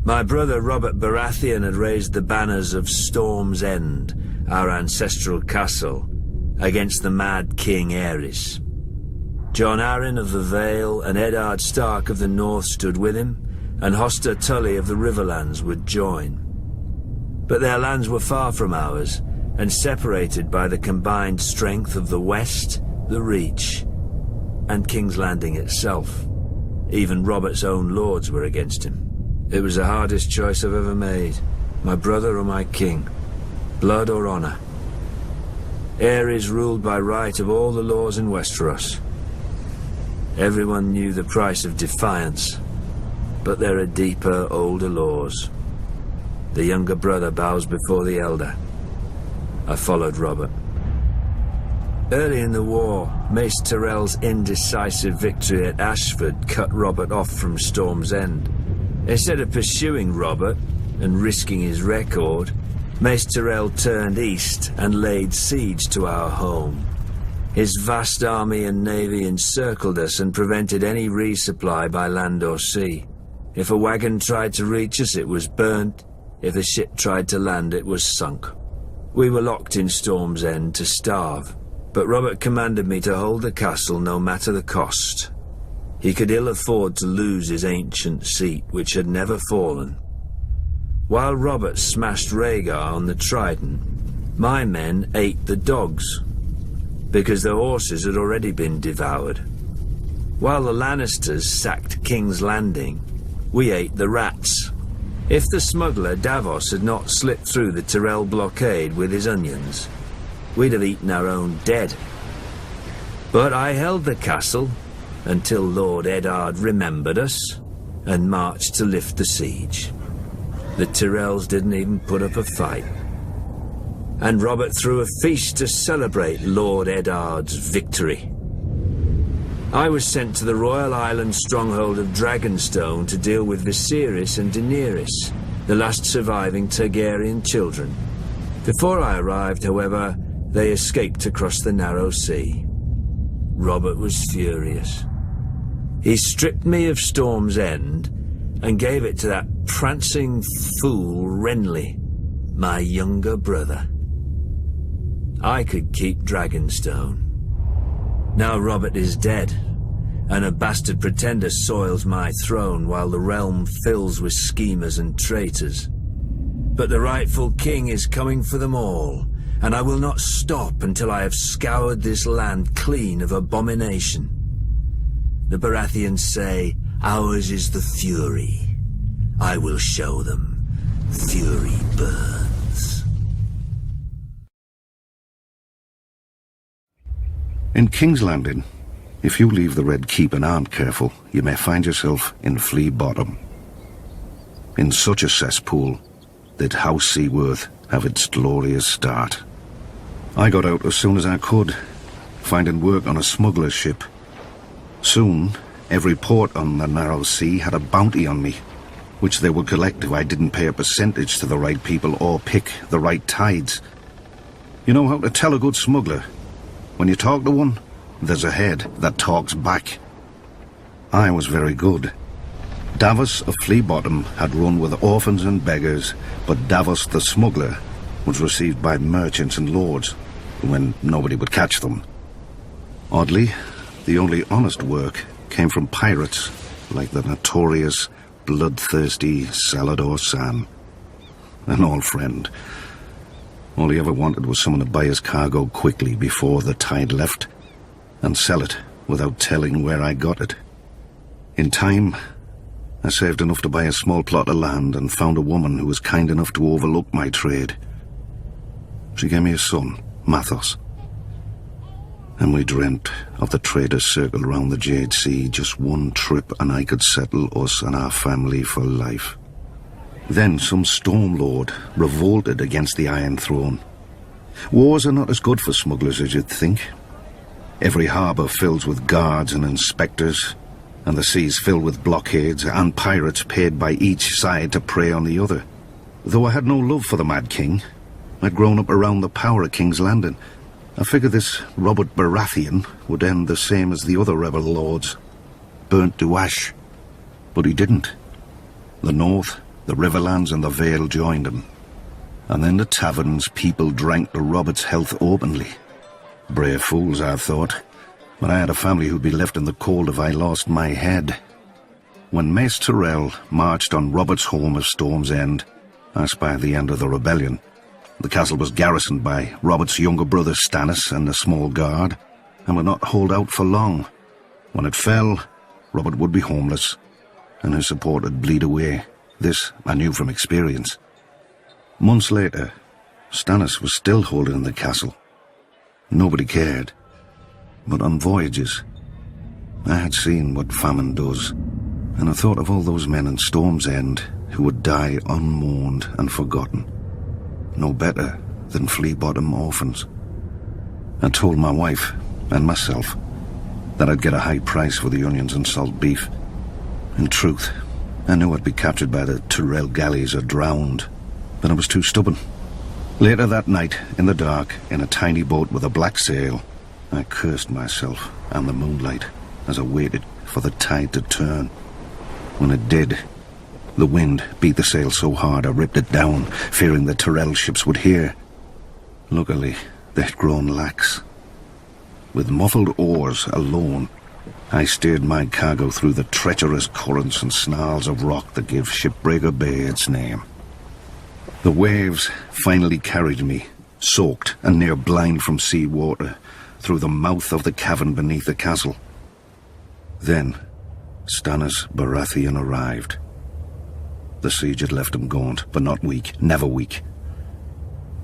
My brother Robert Baratheon had raised the banners of Storm's End, our ancestral castle, against the mad King Aerys. Jon Arryn of the Vale and Eddard Stark of the North stood with him, and Hoster Tully of the Riverlands would join. But their lands were far from ours, and separated by the combined strength of the West, the Reach, and King's Landing itself. Even Robert's own lords were against him. It was the hardest choice I've ever made. My brother or my king. Blood or honor. Aerys ruled by right of all the laws in Westeros. Everyone knew the price of defiance, but there are deeper, older laws. The younger brother bows before the elder. I followed Robert. Early in the war, Mace Tyrell's indecisive victory at Ashford cut Robert off from Storm's End. Instead of pursuing Robert and risking his record, Mace Tyrell turned east and laid siege to our home. His vast army and navy encircled us and prevented any resupply by land or sea. If a wagon tried to reach us, it was burnt. If a ship tried to land, it was sunk. We were locked in Storm's End to starve, but Robert commanded me to hold the castle no matter the cost. He could ill afford to lose his ancient seat, which had never fallen. While Robert smashed Rhaegar on the Trident, my men ate the dogs, because the horses had already been devoured. While the Lannisters sacked King's Landing, we ate the rats. If the smuggler Davos had not slipped through the Tyrell blockade with his onions, we'd have eaten our own dead. But I held the castle until Lord Eddard remembered us and marched to lift the siege. The Tyrells didn't even put up a fight. And Robert threw a feast to celebrate Lord Eddard's victory. I was sent to the Royal Island stronghold of Dragonstone to deal with Viserys and Daenerys, the last surviving Targaryen children. Before I arrived, however, they escaped across the narrow sea. Robert was furious. He stripped me of Storm's End and gave it to that prancing fool Renly, my younger brother. I could keep Dragonstone. Now Robert is dead, and a bastard pretender soils my throne while the realm fills with schemers and traitors. But the rightful king is coming for them all, and I will not stop until I have scoured this land clean of abomination. The Baratheons say, ours is the fury. I will show them. Fury burns. In King's Landing, if you leave the Red Keep and aren't careful, you may find yourself in Flea Bottom. In such a cesspool did House Seaworth have its glorious start. I got out as soon as I could, finding work on a smuggler's ship. Soon, every port on the narrow sea had a bounty on me, which they would collect if I didn't pay a percentage to the right people or pick the right tides. You know how to tell a good smuggler? When you talk to one, there's a head that talks back. I was very good. Davos of Flea Bottom had run with orphans and beggars, but Davos the smuggler was received by merchants and lords when nobody would catch them. Oddly, the only honest work came from pirates like the notorious, bloodthirsty Salladhor Saan. An old friend. All he ever wanted was someone to buy his cargo quickly before the tide left and sell it without telling where I got it. In time, I saved enough to buy a small plot of land and found a woman who was kind enough to overlook my trade. She gave me a son, Mathos. And we dreamt of the trader's circle around the Jade Sea, just one trip and I could settle us and our family for life. Then some Stormlord revolted against the Iron Throne. Wars are not as good for smugglers as you'd think. Every harbour fills with guards and inspectors, and the seas filled with blockades and pirates paid by each side to prey on the other. Though I had no love for the Mad King, I'd grown up around the power of King's Landing. I figured this Robert Baratheon would end the same as the other rebel lords, burnt to ash. But he didn't. The North The Riverlands and the Vale joined him. And in the taverns, people drank to Robert's health openly. Brave fools, I thought. But I had a family who'd be left in the cold if I lost my head. When Mace Tyrell marched on Robert's home of Storm's End, I spied the end of the rebellion. The castle was garrisoned by Robert's younger brother Stannis and a small guard, and would not hold out for long. When it fell, Robert would be homeless, and his support would bleed away. This I knew from experience. Months later, Stannis was still holding the castle. Nobody cared. But on voyages, I had seen what famine does, and I thought of all those men in Storm's End who would die unmourned and forgotten. No better than flea-bottom orphans. I told my wife and myself that I'd get a high price for the onions and salt beef. In truth, I knew I'd be captured by the Tyrell galleys or drowned, but I was too stubborn. Later that night, in the dark, in a tiny boat with a black sail, I cursed myself and the moonlight as I waited for the tide to turn. When it did, the wind beat the sail so hard I ripped it down, fearing the Tyrell ships would hear. Luckily, they'd grown lax. With muffled oars alone, I steered my cargo through the treacherous currents and snarls of rock that gave Shipbreaker Bay its name. The waves finally carried me, soaked and near blind from sea water, through the mouth of the cavern beneath the castle. Then, Stannis Baratheon arrived. The siege had left him gaunt, but not weak, never weak.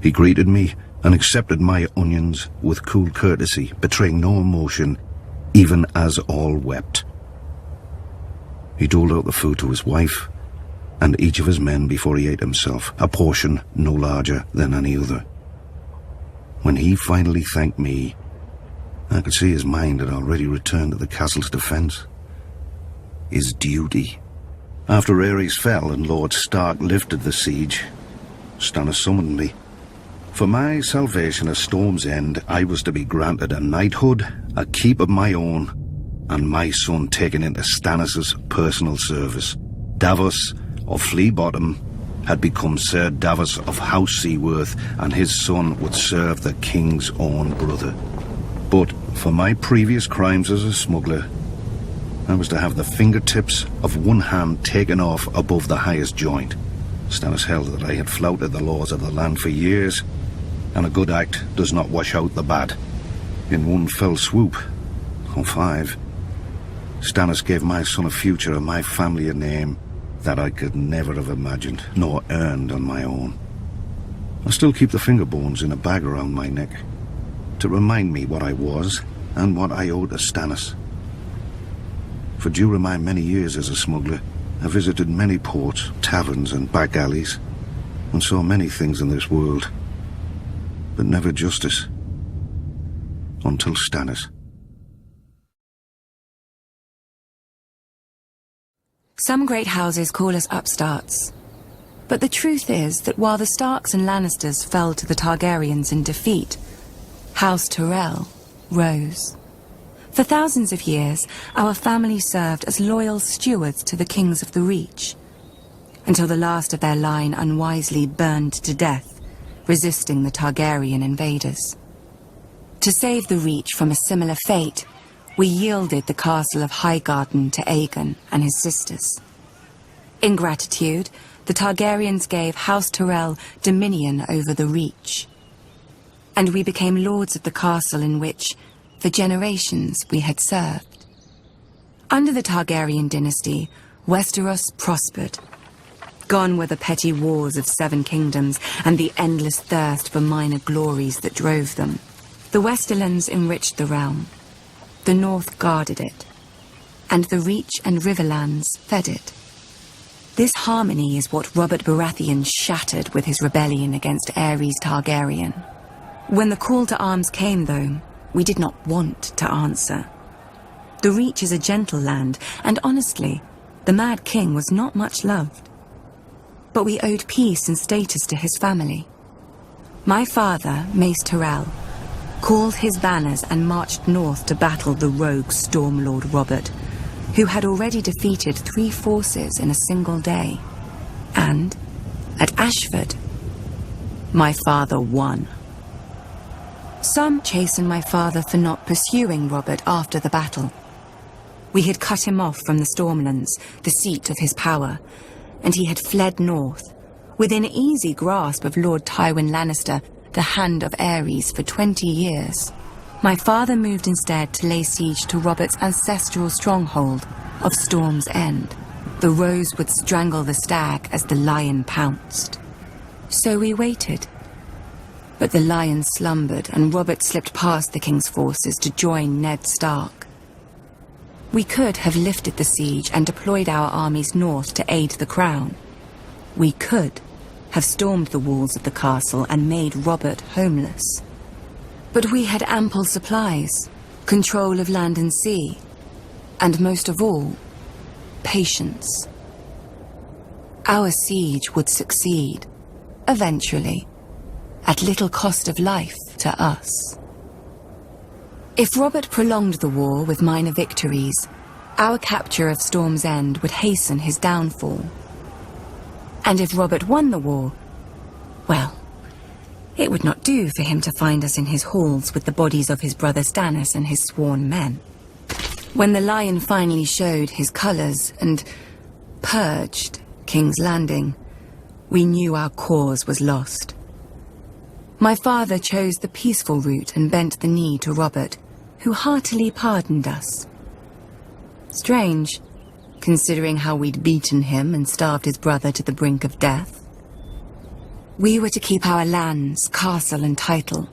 He greeted me and accepted my onions with cool courtesy, betraying no emotion, even as all wept. He doled out the food to his wife and each of his men before he ate himself, a portion no larger than any other. When he finally thanked me, I could see his mind had already returned to the castle's defense. His duty. After Ares fell and Lord Stark lifted the siege, Stannis summoned me. For my salvation at Storm's End, I was to be granted a knighthood, a keep of my own, and my son taken into Stannis' personal service. Davos of Flea Bottom had become Sir Davos of House Seaworth, and his son would serve the king's own brother. But for my previous crimes as a smuggler, I was to have the fingertips of one hand taken off above the highest joint. Stannis held that I had flouted the laws of the land for years, and a good act does not wash out the bad. In one fell swoop, or 5, Stannis gave my son a future and my family a name that I could never have imagined, nor earned on my own. I still keep the finger bones in a bag around my neck, to remind me what I was and what I owed to Stannis. For during my many years as a smuggler, I visited many ports, taverns and back alleys, and saw many things in this world, but never justice. Until Stannis. Some great houses call us upstarts. But the truth is that while the Starks and Lannisters fell to the Targaryens in defeat, House Tyrell rose. For thousands of years, our family served as loyal stewards to the kings of the Reach, until the last of their line unwisely burned to death, resisting the Targaryen invaders. To save the Reach from a similar fate, we yielded the castle of Highgarden to Aegon and his sisters. In gratitude, the Targaryens gave House Tyrell dominion over the Reach, and we became lords of the castle in which, for generations, we had served. Under the Targaryen dynasty, Westeros prospered. Gone were the petty wars of 7 kingdoms and the endless thirst for minor glories that drove them. The Westerlands enriched the realm. The North guarded it, and the Reach and Riverlands fed it. This harmony is what Robert Baratheon shattered with his rebellion against Aerys Targaryen. When the call to arms came, though, we did not want to answer. The Reach is a gentle land, and honestly, the Mad King was not much loved. But we owed peace and status to his family. My father, Mace Tyrell, called his banners and marched north to battle the rogue Stormlord Robert, who had already defeated 3 forces in a single day. And, at Ashford, my father won. Some chastened my father for not pursuing Robert after the battle. We had cut him off from the Stormlands, the seat of his power, and he had fled north, within easy grasp of Lord Tywin Lannister, the Hand of Ares, for 20 years. My father moved instead to lay siege to Robert's ancestral stronghold of Storm's End. The rose would strangle the stag as the lion pounced. So we waited. But the lion slumbered, and Robert slipped past the king's forces to join Ned Stark. We could have lifted the siege and deployed our armies north to aid the crown. We could have stormed the walls of the castle and made Robert homeless. But we had ample supplies, control of land and sea, and most of all, patience. Our siege would succeed, eventually, at little cost of life to us. If Robert prolonged the war with minor victories, our capture of Storm's End would hasten his downfall. And if Robert won the war, well, it would not do for him to find us in his halls with the bodies of his brother Stannis and his sworn men. When the lion finally showed his colors and purged King's Landing, we knew our cause was lost. My father chose the peaceful route and bent the knee to Robert, who heartily pardoned us. Strange, considering how we'd beaten him and starved his brother to the brink of death. We were to keep our lands, castle and title,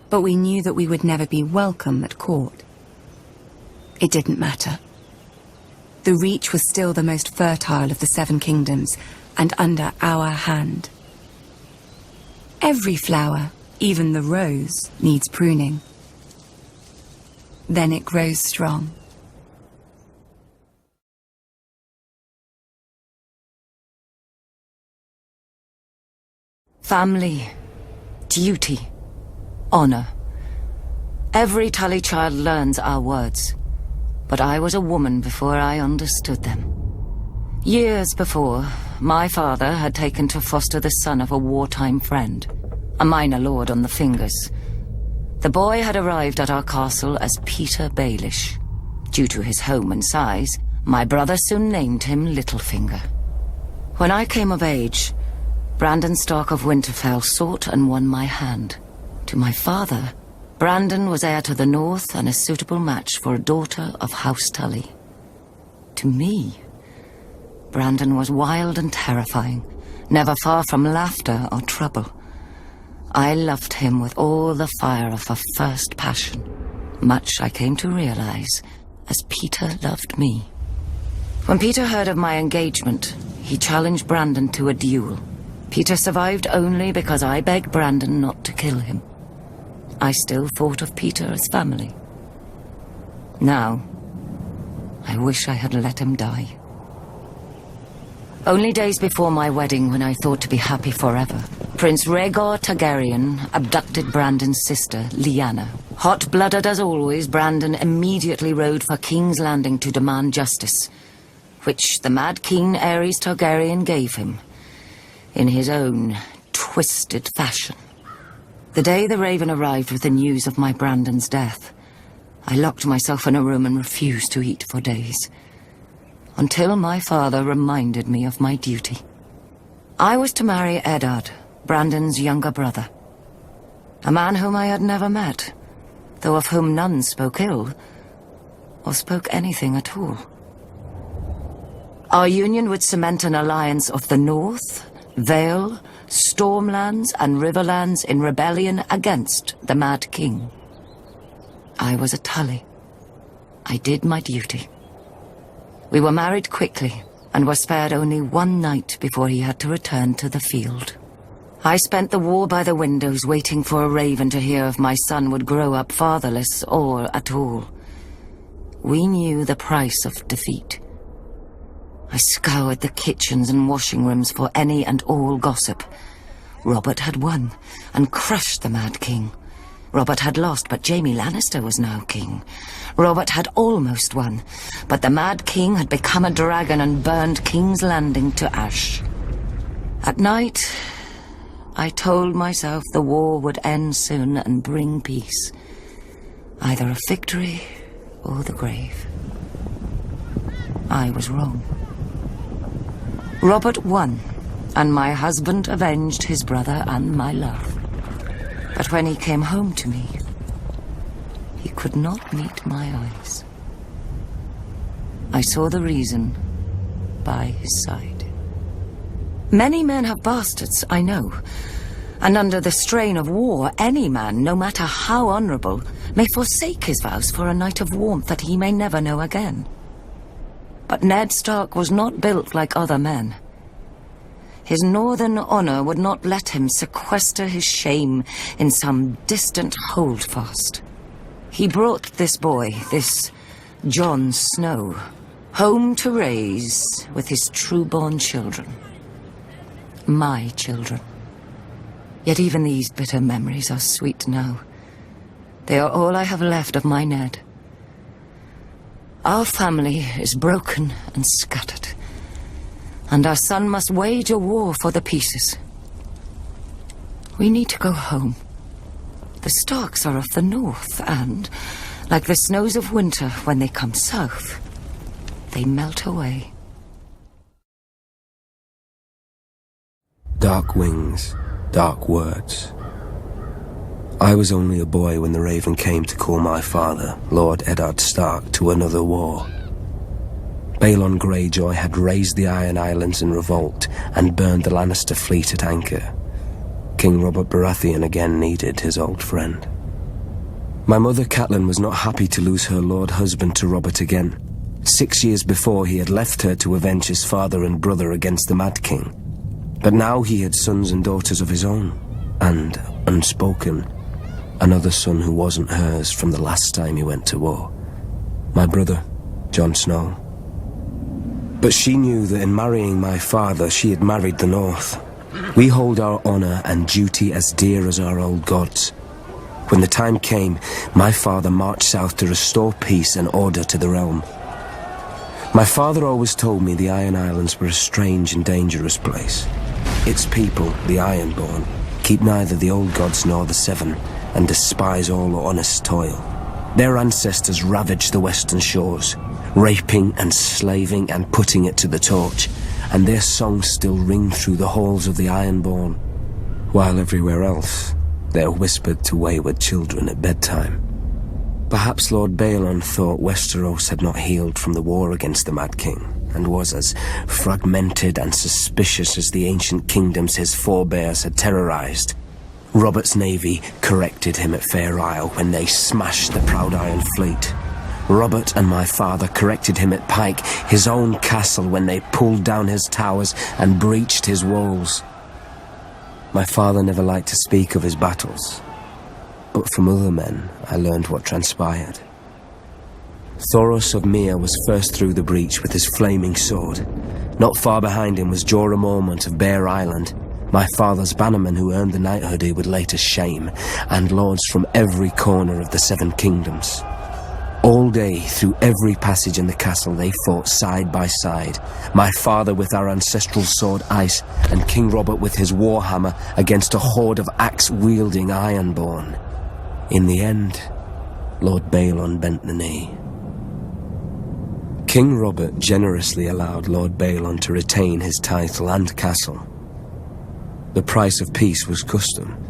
but we knew that we would never be welcome at court. It didn't matter. The Reach was still the most fertile of the Seven Kingdoms, and under our hand. Every flower, even the rose, needs pruning. Then it grows strong. Family, duty, honor. Every Tully child learns our words, but I was a woman before I understood them. Years before, my father had taken to foster the son of a wartime friend, a minor lord on the Fingers. The boy had arrived at our castle as Peter Baelish. Due to his home and size, my brother soon named him Littlefinger. When I came of age, Brandon Stark of Winterfell sought and won my hand. To my father, Brandon was heir to the north and a suitable match for a daughter of House Tully. To me, Brandon was wild and terrifying, never far from laughter or trouble. I loved him with all the fire of a first passion, much I came to realize, as Peter loved me. When Peter heard of my engagement, he challenged Brandon to a duel. Peter survived only because I begged Brandon not to kill him. I still thought of Peter as family. Now, I wish I had let him die. Only days before my wedding, when I thought to be happy forever, Prince Rhaegar Targaryen abducted Brandon's sister, Lyanna. Hot-blooded as always, Brandon immediately rode for King's Landing to demand justice, which the Mad King Aerys Targaryen gave him, in his own twisted fashion. The day the Raven arrived with the news of my Brandon's death, I locked myself in a room and refused to eat for days, until my father reminded me of my duty. I was to marry Eddard, Brandon's younger brother, a man whom I had never met, though of whom none spoke ill, or spoke anything at all. Our union would cement an alliance of the North, Vale, Stormlands and Riverlands in rebellion against the Mad King. I was a Tully. I did my duty. We were married quickly, and were spared only one night before he had to return to the field. I spent the war by the windows waiting for a raven to hear if my son would grow up fatherless or at all. We knew the price of defeat. I scoured the kitchens and washing rooms for any and all gossip. Robert had won and crushed the Mad King. Robert had lost, but Jaime Lannister was now king. Robert had almost won, but the Mad King had become a dragon and burned King's Landing to ash. At night, I told myself the war would end soon and bring peace. Either a victory or the grave. I was wrong. Robert won, and my husband avenged his brother and my love. But when he came home to me, he could not meet my eyes. I saw the reason by his side. Many men have bastards, I know. And under the strain of war, any man, no matter how honorable, may forsake his vows for a night of warmth that he may never know again. But Ned Stark was not built like other men. His northern honor would not let him sequester his shame in some distant holdfast. He brought this boy, this Jon Snow, home to raise with his true-born children. My children. Yet even these bitter memories are sweet now. They are all I have left of my Ned. Our family is broken and scattered, and our son must wage a war for the pieces. We need to go home. The Starks are of the north, and, like the snows of winter when they come south, they melt away. Dark wings, dark words. I was only a boy when the Raven came to call my father, Lord Eddard Stark, to another war. Balon Greyjoy had raised the Iron Islands in revolt and burned the Lannister fleet at anchor. King Robert Baratheon again needed his old friend. My mother Catelyn was not happy to lose her lord husband to Robert again. 6 years before, he had left her to avenge his father and brother against the Mad King. But now he had sons and daughters of his own, and, unspoken, another son who wasn't hers from the last time he went to war. My brother, Jon Snow. But she knew that in marrying my father, she had married the North. We hold our honor and duty as dear as our old gods. When the time came, my father marched south to restore peace and order to the realm. My father always told me the Iron Islands were a strange and dangerous place. Its people, the Ironborn, keep neither the old gods nor the Seven, and despise all honest toil. Their ancestors ravaged the western shores, raping and slaving and putting it to the torch, and their songs still ring through the halls of the Ironborn, while everywhere else they're whispered to wayward children at bedtime. Perhaps Lord Balon thought Westeros had not healed from the war against the Mad King, and was as fragmented and suspicious as the ancient kingdoms his forebears had terrorized. Robert's navy corrected him at Fair Isle when they smashed the Proud Iron Fleet. Robert and my father corrected him at Pike, his own castle, when they pulled down his towers and breached his walls. My father never liked to speak of his battles, but from other men I learned what transpired. Thoros of Myr was first through the breach with his flaming sword. Not far behind him was Jorah Mormont of Bear Island, my father's bannerman who earned the knighthood he would later shame, and lords from every corner of the Seven Kingdoms. All day, through every passage in the castle, they fought side by side, my father with our ancestral sword Ice, and King Robert with his warhammer against a horde of axe-wielding Ironborn. In the end, Lord Balon bent the knee. King Robert generously allowed Lord Balon to retain his title and castle. The price of peace was custom.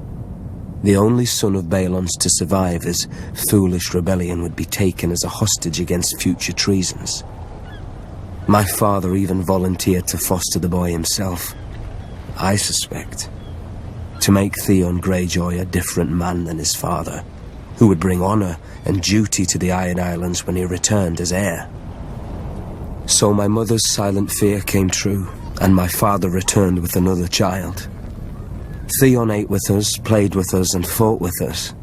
The only son of Balon's to survive his foolish rebellion would be taken as a hostage against future treasons. My father even volunteered to foster the boy himself, I suspect, to make Theon Greyjoy a different man than his father, who would bring honor and duty to the Iron Islands when he returned as heir. So my mother's silent fear came true, and my father returned with another child. Theon ate with us, played with us, and fought with us.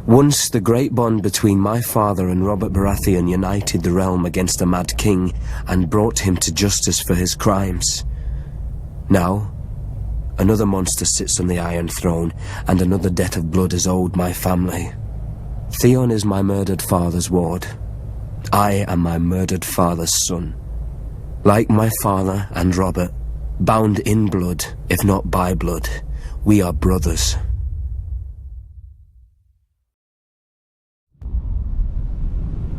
Once the great bond between my father and Robert Baratheon united the realm against the Mad King and brought him to justice for his crimes. Now, another monster sits on the Iron Throne, and another debt of blood is owed my family. Theon is my murdered father's ward. I am my murdered father's son. Like my father and Robert, Bound in blood, if not by blood, we are brothers.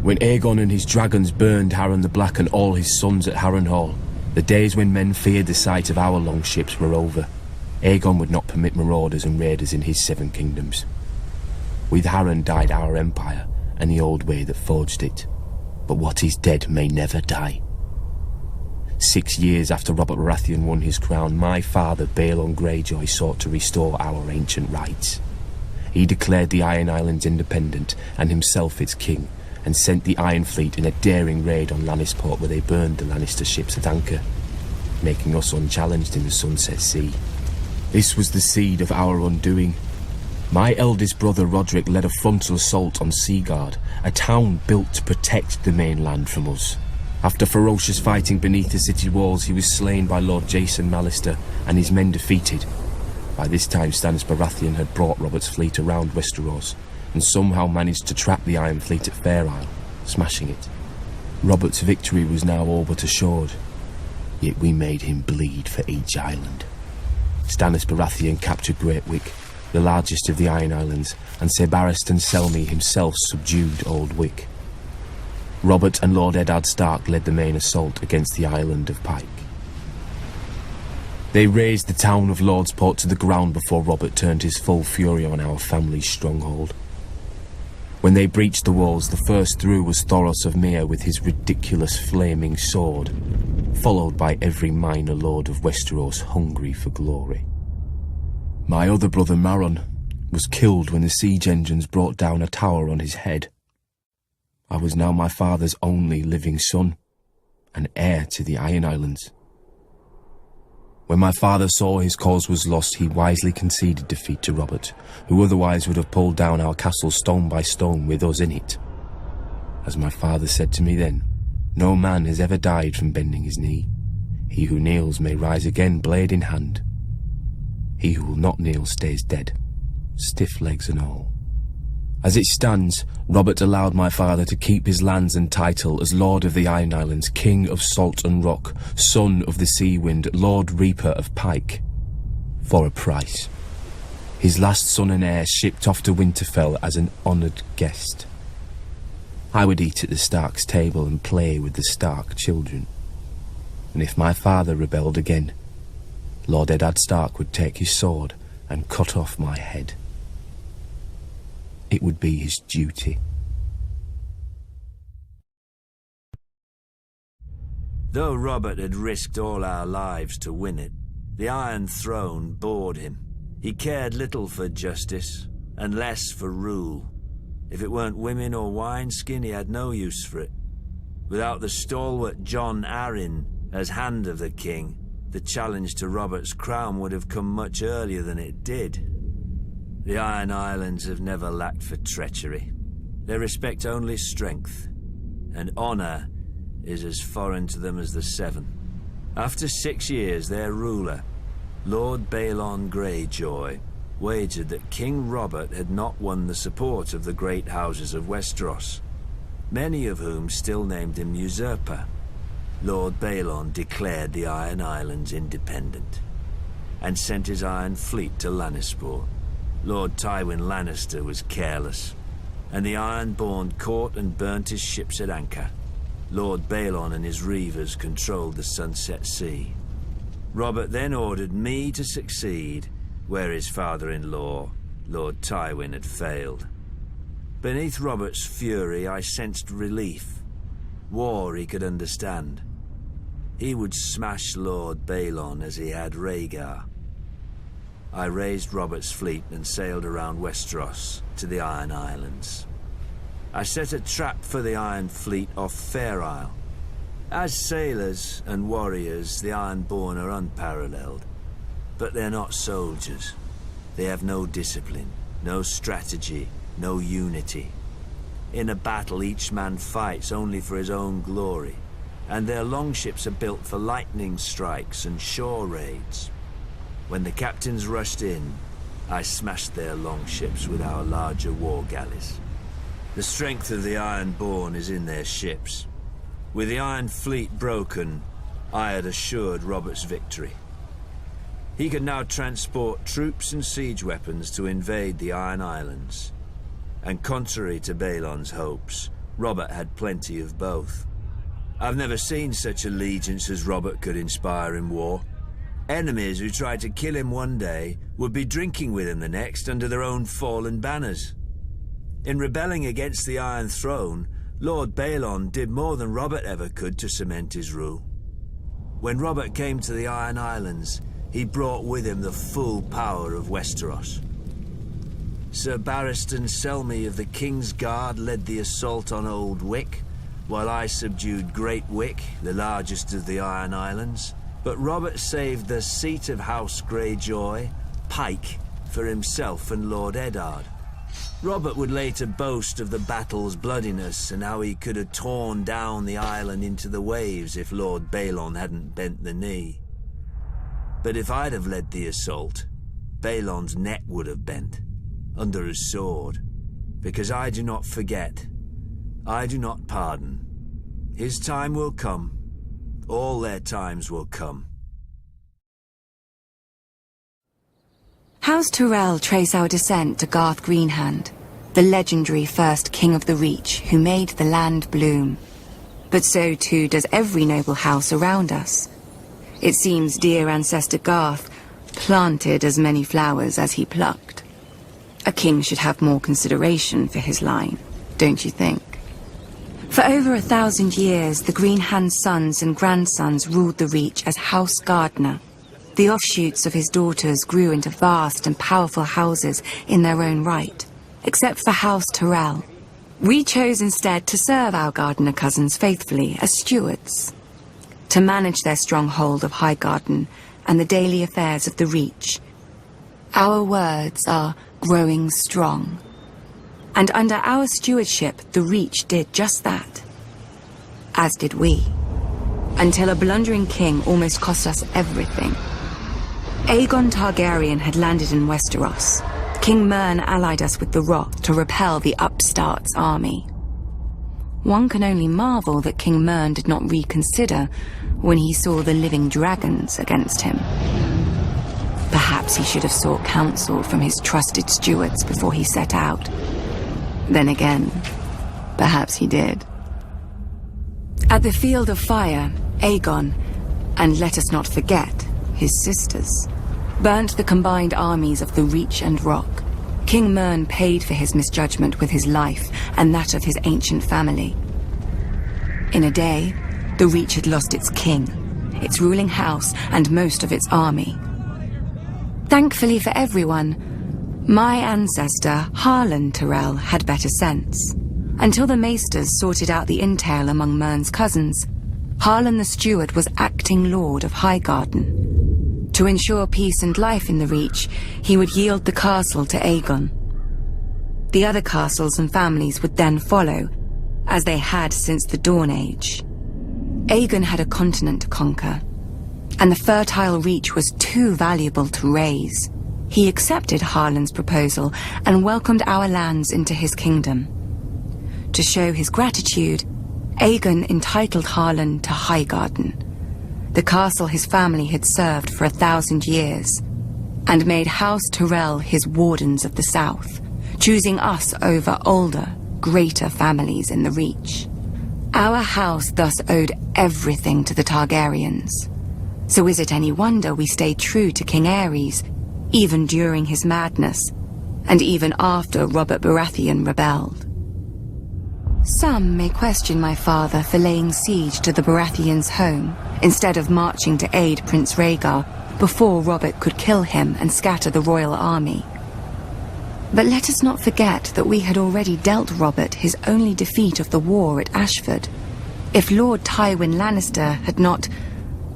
When Aegon and his dragons burned Harren the Black and all his sons at Harrenhal, the days when men feared the sight of our longships were over. Aegon would not permit marauders and raiders in his 7 kingdoms. With Harren died our empire and the old way that forged it. But what is dead may never die. 6 years after Robert Baratheon won his crown, my father, Balon Greyjoy, sought to restore our ancient rights. He declared the Iron Islands independent and himself its king, and sent the Iron Fleet in a daring raid on Lannisport where they burned the Lannister ships at anchor, making us unchallenged in the Sunset Sea. This was the seed of our undoing. My eldest brother Roderick led a frontal assault on Seaguard, a town built to protect the mainland from us. After ferocious fighting beneath the city walls, he was slain by Lord Jason Mallister and his men defeated. By this time, Stannis Baratheon had brought Robert's fleet around Westeros and somehow managed to trap the Iron Fleet at Fair Isle, smashing it. Robert's victory was now all but assured, yet we made him bleed for each island. Stannis Baratheon captured Great Wick, the largest of the Iron Islands, and Ser Barristan Selmy himself subdued Old Wick. Robert and Lord Eddard Stark led the main assault against the island of Pike. They razed the town of Lordsport to the ground before Robert turned his full fury on our family's stronghold. When they breached the walls, the first through was Thoros of Myr with his ridiculous flaming sword, followed by every minor lord of Westeros hungry for glory. My other brother Maron was killed when the siege engines brought down a tower on his head. I was now my father's only living son, and heir to the Iron Islands. When my father saw his cause was lost, he wisely conceded defeat to Robert, who otherwise would have pulled down our castle stone by stone with us in it. As my father said to me then, no man has ever died from bending his knee. He who kneels may rise again, blade in hand. He who will not kneel stays dead, stiff legs and all. As it stands, Robert allowed my father to keep his lands and title as Lord of the Iron Islands, King of Salt and Rock, Son of the Sea Wind, Lord Reaper of Pike, for a price. His last son and heir shipped off to Winterfell as an honoured guest. I would eat at the Stark's table and play with the Stark children. And if my father rebelled again, Lord Eddard Stark would take his sword and cut off my head. It would be his duty. Though Robert had risked all our lives to win it, the Iron Throne bored him. He cared little for justice, and less for rule. If it weren't women or wineskin, he had no use for it. Without the stalwart Jon Arryn as Hand of the King, the challenge to Robert's crown would have come much earlier than it did. The Iron Islands have never lacked for treachery. They respect only strength, and honour is as foreign to them as the Seven. After 6 years, their ruler, Lord Balon Greyjoy, wagered that King Robert had not won the support of the great houses of Westeros, many of whom still named him usurper. Lord Balon declared the Iron Islands independent, and sent his Iron Fleet to Lannisport. Lord Tywin Lannister was careless, and the Ironborn caught and burnt his ships at anchor. Lord Balon and his reavers controlled the Sunset Sea. Robert then ordered me to succeed where his father-in-law, Lord Tywin, had failed. Beneath Robert's fury, I sensed relief. War he could understand. He would smash Lord Balon as he had Rhaegar. I raised Robert's fleet and sailed around Westeros to the Iron Islands. I set a trap for the Iron Fleet off Fair Isle. As sailors and warriors, the Ironborn are unparalleled. But they're not soldiers. They have no discipline, no strategy, no unity. In a battle, each man fights only for his own glory, and their longships are built for lightning strikes and shore raids. When the captains rushed in, I smashed their longships with our larger war galleys. The strength of the Ironborn is in their ships. With the Iron Fleet broken, I had assured Robert's victory. He could now transport troops and siege weapons to invade the Iron Islands. And contrary to Balon's hopes, Robert had plenty of both. I've never seen such allegiance as Robert could inspire in war. Enemies who tried to kill him one day would be drinking with him the next under their own fallen banners. In rebelling against the Iron Throne, Lord Balon did more than Robert ever could to cement his rule. When Robert came to the Iron Islands, he brought with him the full power of Westeros. Sir Barristan Selmy of the King's Guard led the assault on Old Wick, while I subdued Great Wick, the largest of the Iron Islands. But Robert saved the seat of House Greyjoy, Pike, for himself and Lord Eddard. Robert would later boast of the battle's bloodiness and how he could have torn down the island into the waves if Lord Balon hadn't bent the knee. But if I'd have led the assault, Balon's neck would have bent, under his sword, because I do not forget, I do not pardon. His time will come. All their times will come. House Tyrell trace our descent to Garth Greenhand, the legendary first king of the Reach who made the land bloom. But so too does every noble house around us. It seems dear ancestor Garth planted as many flowers as he plucked. A king should have more consideration for his line, don't you think? For over 1,000 years, the Greenhand's sons and grandsons ruled the Reach as House Gardener. The offshoots of his daughters grew into vast and powerful houses in their own right, except for House Tyrell. We chose instead to serve our Gardener cousins faithfully as stewards, to manage their stronghold of Highgarden and the daily affairs of the Reach. Our words are growing strong. And under our stewardship, the Reach did just that. As did we. Until a blundering king almost cost us everything. Aegon Targaryen had landed in Westeros. King Mern allied us with the Rock to repel the upstart's army. One can only marvel that King Mern did not reconsider when he saw the living dragons against him. Perhaps he should have sought counsel from his trusted stewards before he set out. Then again, perhaps he did. At the Field of Fire, Aegon, and let us not forget, his sisters, burnt the combined armies of the Reach and Rock. King Mern paid for his misjudgment with his life and that of his ancient family. In a day, the Reach had lost its king, its ruling house, and most of its army. Thankfully for everyone, my ancestor, Harlan Tyrell, had better sense. Until the Maesters sorted out the entail among Mern's cousins, Harlan the Steward was acting Lord of Highgarden. To ensure peace and life in the Reach, he would yield the castle to Aegon. The other castles and families would then follow, as they had since the Dawn Age. Aegon had a continent to conquer, and the fertile Reach was too valuable to raise. He accepted Harlan's proposal and welcomed our lands into his kingdom. To show his gratitude, Aegon entitled Harlan to Highgarden, the castle his family had served for 1,000 years, and made House Tyrell his wardens of the south, choosing us over older, greater families in the Reach. Our house thus owed everything to the Targaryens. So is it any wonder we stayed true to King Aerys, even during his madness, and even after Robert Baratheon rebelled? Some may question my father for laying siege to the Baratheons' home, instead of marching to aid Prince Rhaegar before Robert could kill him and scatter the royal army. But let us not forget that we had already dealt Robert his only defeat of the war at Ashford. If Lord Tywin Lannister had not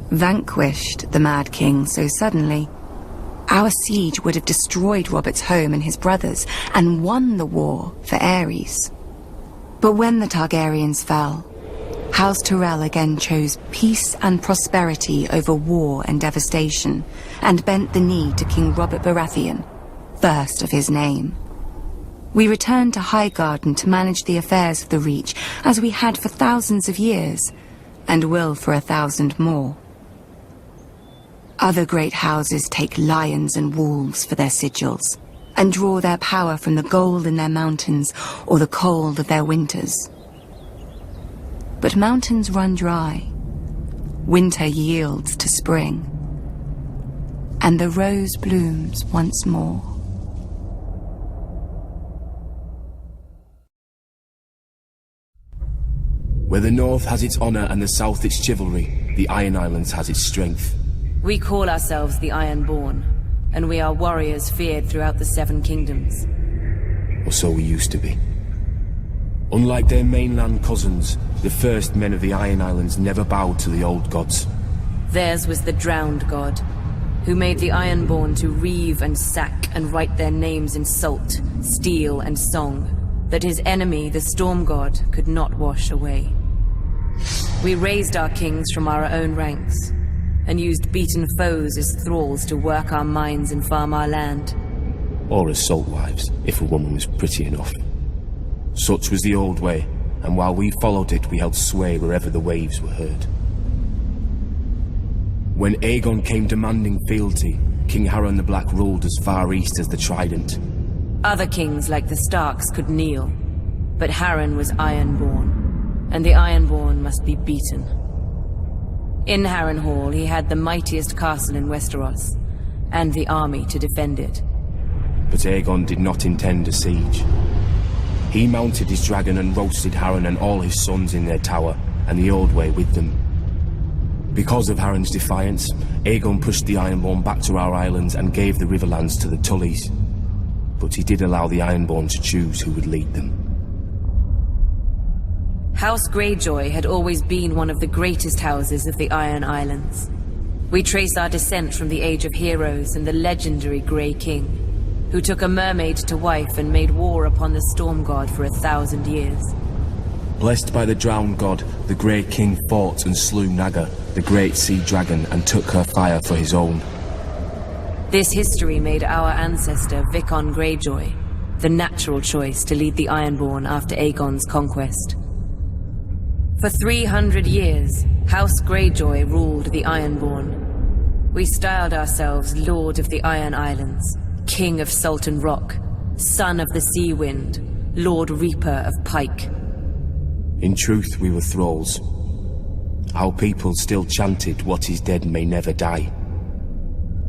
vanquished the Mad King so suddenly, our siege would have destroyed Robert's home and his brothers, and won the war for Aerys. But when the Targaryens fell, House Tyrell again chose peace and prosperity over war and devastation, and bent the knee to King Robert Baratheon, first of his name. We returned to Highgarden to manage the affairs of the Reach, as we had for 1,000s of years, and will for 1,000 more. Other great houses take lions and wolves for their sigils, and draw their power from the gold in their mountains or the cold of their winters. But mountains run dry. Winter yields to spring. And the rose blooms once more. Where the north has its honor and the south its chivalry, the Iron Islands has its strength. We call ourselves the Ironborn, and we are warriors feared throughout the Seven Kingdoms. Or so we used to be. Unlike their mainland cousins, the first men of the Iron Islands never bowed to the old gods. Theirs was the drowned god, who made the Ironborn to reave and sack and write their names in salt, steel and song, that his enemy, the Storm God, could not wash away. We raised our kings from our own ranks, and used beaten foes as thralls to work our mines and farm our land. Or as salt wives, if a woman was pretty enough. Such was the old way, and while we followed it, we held sway wherever the waves were heard. When Aegon came demanding fealty, King Harren the Black ruled as far east as the Trident. Other kings like the Starks could kneel, but Harren was Ironborn, and the Ironborn must be beaten. In Harrenhal, he had the mightiest castle in Westeros, and the army to defend it. But Aegon did not intend a siege. He mounted his dragon and roasted Harren and all his sons in their tower, and the Old Way with them. Because of Harren's defiance, Aegon pushed the Ironborn back to our islands and gave the Riverlands to the Tullys. But he did allow the Ironborn to choose who would lead them. House Greyjoy had always been one of the greatest houses of the Iron Islands. We trace our descent from the Age of Heroes and the legendary Grey King, who took a mermaid to wife and made war upon the Storm God for 1,000 years. Blessed by the Drowned God, the Grey King fought and slew Naga, the great sea dragon, and took her fire for his own. This history made our ancestor Vicon Greyjoy the natural choice to lead the Ironborn after Aegon's conquest. For 300 years, House Greyjoy ruled the Ironborn. We styled ourselves Lord of the Iron Islands, King of Salton Rock, Son of the Sea Wind, Lord Reaper of Pike. In truth, we were thralls. Our people still chanted, "What is dead may never die."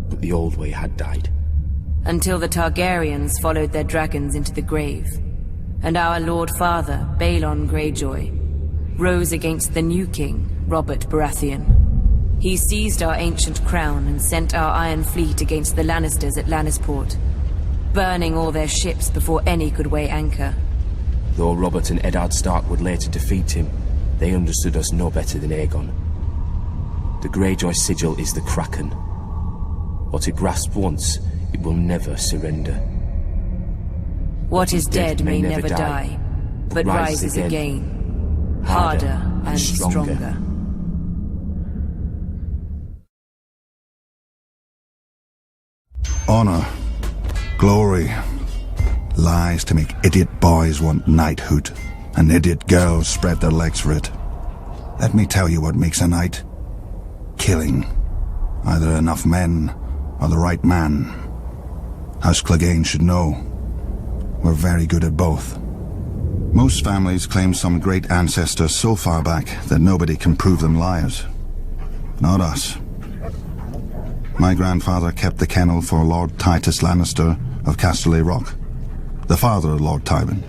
But the Old Way had died. Until the Targaryens followed their dragons into the grave, and our Lord Father, Balon Greyjoy, rose against the new king, Robert Baratheon. He seized our ancient crown and sent our Iron Fleet against the Lannisters at Lannisport, burning all their ships before any could weigh anchor. Though Robert and Eddard Stark would later defeat him, they understood us no better than Aegon. The Greyjoy sigil is the Kraken. What it grasped once, it will never surrender. What is dead may never die, but rises again, harder and stronger. Honor, glory, lies to make idiot boys want knighthood, and idiot girls spread their legs for it. Let me tell you what makes a knight. Killing. Either enough men, or the right man. House Clegane should know. We're very good at both. Most families claim some great ancestor so far back that nobody can prove them liars. Not us. My grandfather kept the kennel for Lord Titus Lannister of Casterly Rock, the father of Lord Tywin.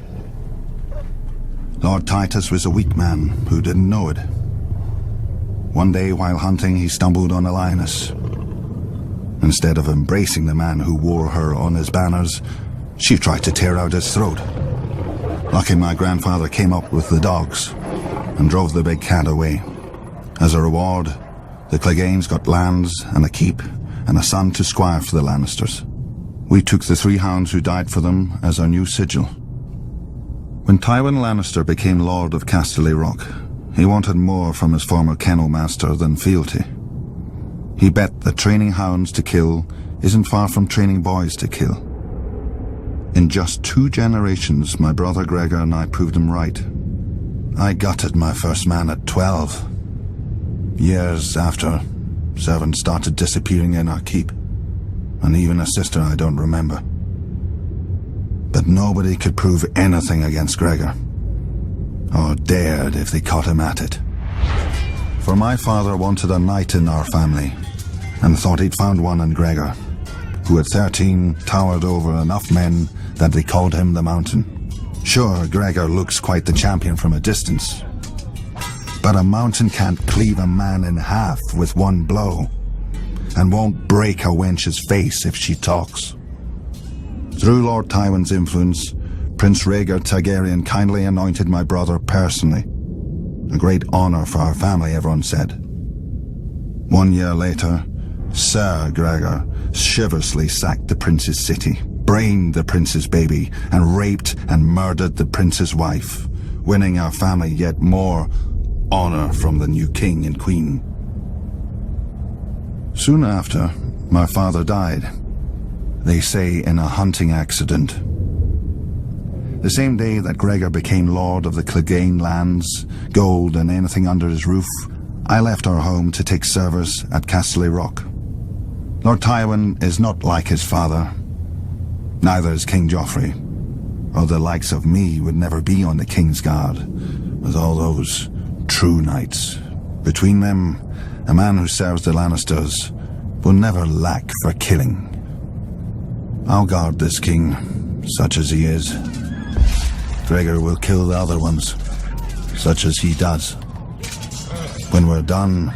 Lord Titus was a weak man who didn't know it. One day while hunting, he stumbled on a lioness. Instead of embracing the man who wore her on his banners, she tried to tear out his throat. Lucky my grandfather came up with the dogs and drove the big cat away. As a reward, the Cleganes got lands and a keep and a son to squire for the Lannisters. We took the 3 hounds who died for them as our new sigil. When Tywin Lannister became Lord of Casterly Rock, he wanted more from his former kennel master than fealty. He bet that training hounds to kill isn't far from training boys to kill. In just 2 generations, my brother Gregor and I proved him right. I gutted my first man at 12. Years after, servants started disappearing in our keep, and even a sister I don't remember. But nobody could prove anything against Gregor, or dared if they caught him at it. For my father wanted a knight in our family, and thought he'd found one in Gregor, who at 13 towered over enough men that they called him the Mountain. Sure, Gregor looks quite the champion from a distance, but a mountain can't cleave a man in half with one blow, and won't break a wench's face if she talks. Through Lord Tywin's influence, Prince Rhaegar Targaryen kindly anointed my brother personally. A great honor for our family, everyone said. 1 year later, Sir Gregor chivalrously sacked the prince's city, brained the prince's baby, and raped and murdered the prince's wife, winning our family yet more honor from the new king and queen. Soon after, my father died. They say in a hunting accident. The same day that Gregor became lord of the Clegane lands, gold and anything under his roof, I left our home to take service at Castle Rock. Lord Tywin is not like his father. Neither is King Joffrey, or the likes of me would never be on the King's Guard, with all those true knights. Between them, a man who serves the Lannisters will never lack for killing. I'll guard this king, such as he is. Gregor will kill the other ones, such as he does. When we're done,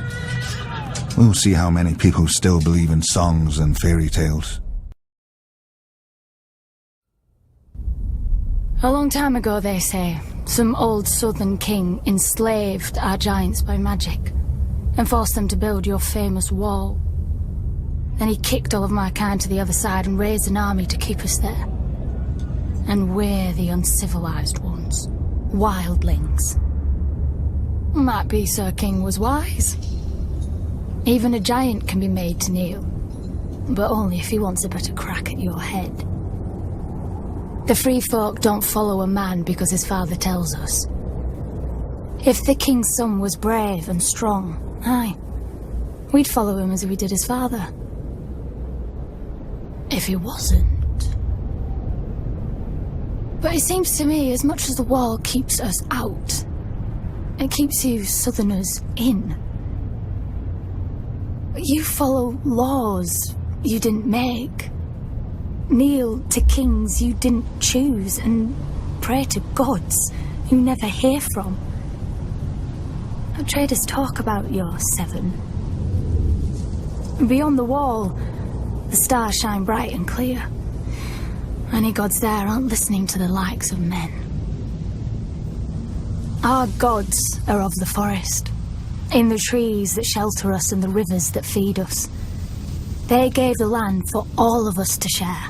we'll see how many people still believe in songs and fairy tales. A long time ago, they say, some old southern king enslaved our giants by magic and forced them to build your famous wall. Then he kicked all of my kind to the other side and raised an army to keep us there. And we're the uncivilized ones, wildlings. Might be Sir King was wise. Even a giant can be made to kneel, but only if he wants a better crack at your head. The free folk don't follow a man because his father tells us. If the king's son was brave and strong, aye, we'd follow him as we did his father. If he wasn't... But it seems to me, as much as the wall keeps us out, it keeps you southerners in. You follow laws you didn't make, kneel to kings you didn't choose, and pray to gods you never hear from. Our traders talk about your seven. Beyond the wall, the stars shine bright and clear. Any gods there aren't listening to the likes of men. Our gods are of the forest, in the trees that shelter us and the rivers that feed us. They gave the land for all of us to share.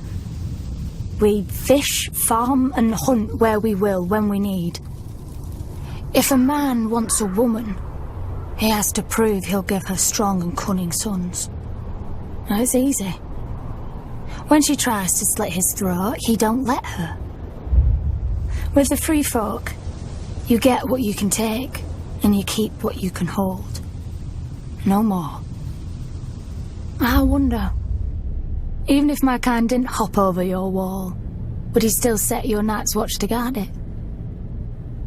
We fish, farm, and hunt where we will, when we need. If a man wants a woman, he has to prove he'll give her strong and cunning sons. Now, it's easy. When she tries to slit his throat, he don't let her. With the free folk, you get what you can take, and you keep what you can hold. No more. I wonder, even if my kind didn't hop over your wall, would he still set your night's watch to guard it?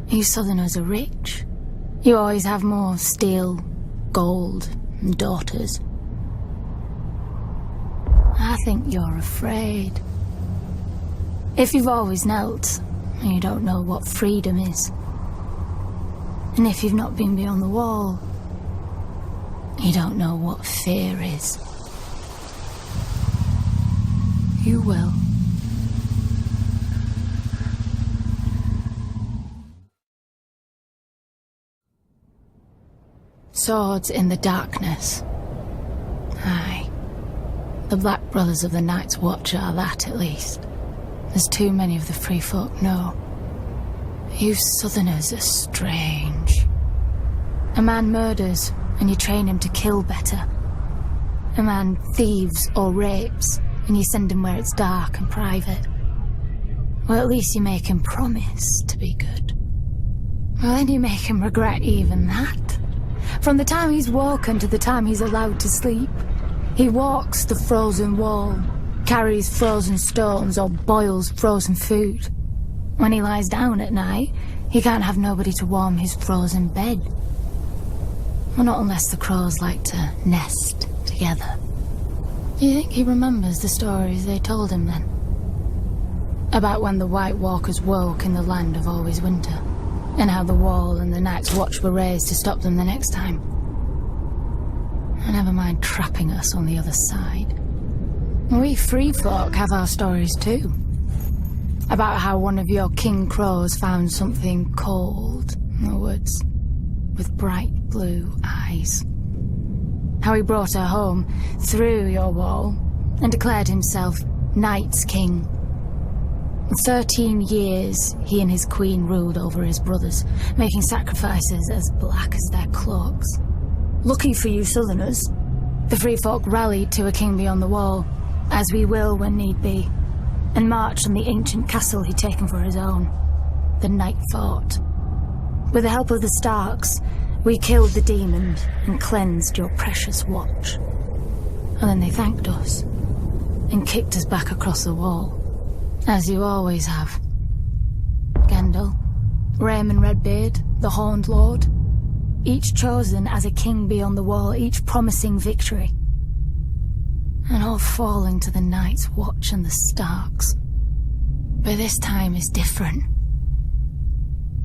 You southerners are rich. You always have more steel, gold, and daughters. I think you're afraid. If you've always knelt, you don't know what freedom is. And if you've not been beyond the wall, you don't know what fear is. You will. Swords in the darkness. Aye. The Black Brothers of the Night's Watch are that, at least. As too many of the free folk know. You southerners are strange. A man murders, and you train him to kill better. A man thieves or rapes, and you send him where it's dark and private. Well, at least you make him promise to be good. Well, then you make him regret even that. From the time he's woken to the time he's allowed to sleep, he walks the frozen wall, carries frozen stones or boils frozen food. When he lies down at night, he can't have nobody to warm his frozen bed. Well, not unless the crows like to nest together. Do you think he remembers the stories they told him then? About when the White Walkers woke in the land of always winter, and how the wall and the Night's Watch were raised to stop them the next time. And never mind trapping us on the other side. We free folk have our stories too. About how one of your king crows found something cold in the woods, with bright blue eyes. How he brought her home through your wall and declared himself Night's King. For 13 years, he and his queen ruled over his brothers, making sacrifices as black as their cloaks. Lucky for you Southerners, the free folk rallied to a king beyond the wall, as we will when need be, and marched on the ancient castle he'd taken for his own, the Night Fort. With the help of the Starks, we killed the demons and cleansed your precious watch. And then they thanked us, and kicked us back across the wall. As you always have. Gendel, Raymond Redbeard, the Horned Lord, each chosen as a king beyond the wall, each promising victory. And all falling to the Night's Watch and the Starks. But this time is different.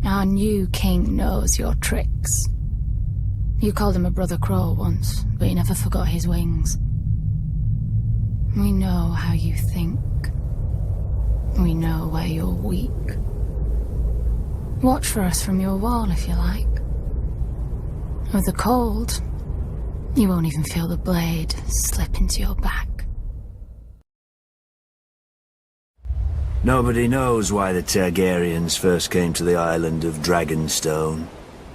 Our new king knows your tricks. You called him a brother crow once, but you never forgot his wings. We know how you think. We know where you're weak. Watch for us from your wall if you like. With the cold, you won't even feel the blade slip into your back. Nobody knows why the Targaryens first came to the island of Dragonstone.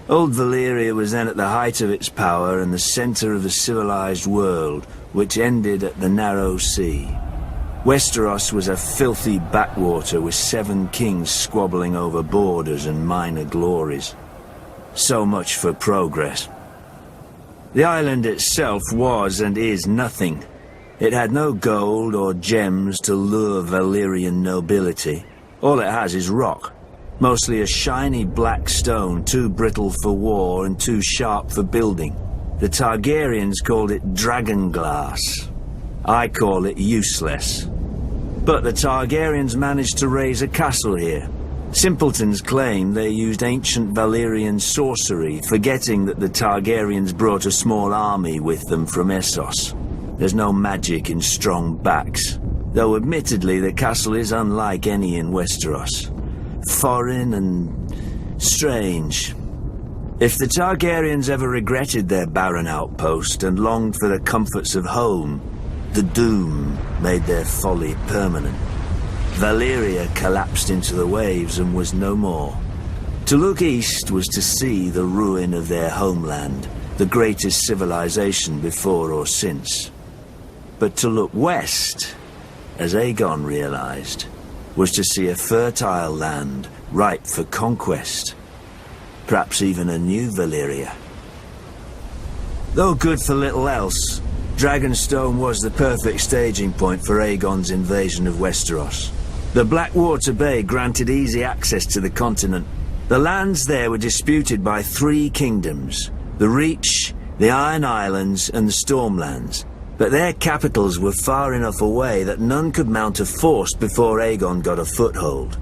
Old Valyria was then at the height of its power and the center of the civilized world, which ended at the Narrow Sea. Westeros was a filthy backwater with 7 kings squabbling over borders and minor glories. So much for progress. The island itself was and is nothing. It had no gold or gems to lure Valyrian nobility. All it has is rock. Mostly a shiny black stone, too brittle for war and too sharp for building. The Targaryens called it dragon glass. I call it useless. But the Targaryens managed to raise a castle here. Simpletons claim they used ancient Valyrian sorcery, forgetting that the Targaryens brought a small army with them from Essos. There's no magic in strong backs, though admittedly the castle is unlike any in Westeros. Foreign and strange. If the Targaryens ever regretted their barren outpost and longed for the comforts of home, the doom made their folly permanent. Valyria collapsed into the waves and was no more. To look east was to see the ruin of their homeland, the greatest civilization before or since. But to look west, as Aegon realized, was to see a fertile land ripe for conquest. Perhaps even a new Valyria. Though good for little else, Dragonstone was the perfect staging point for Aegon's invasion of Westeros. The Blackwater Bay granted easy access to the continent. The lands there were disputed by 3 kingdoms, the Reach, the Iron Islands and the Stormlands, but their capitals were far enough away that none could mount a force before Aegon got a foothold,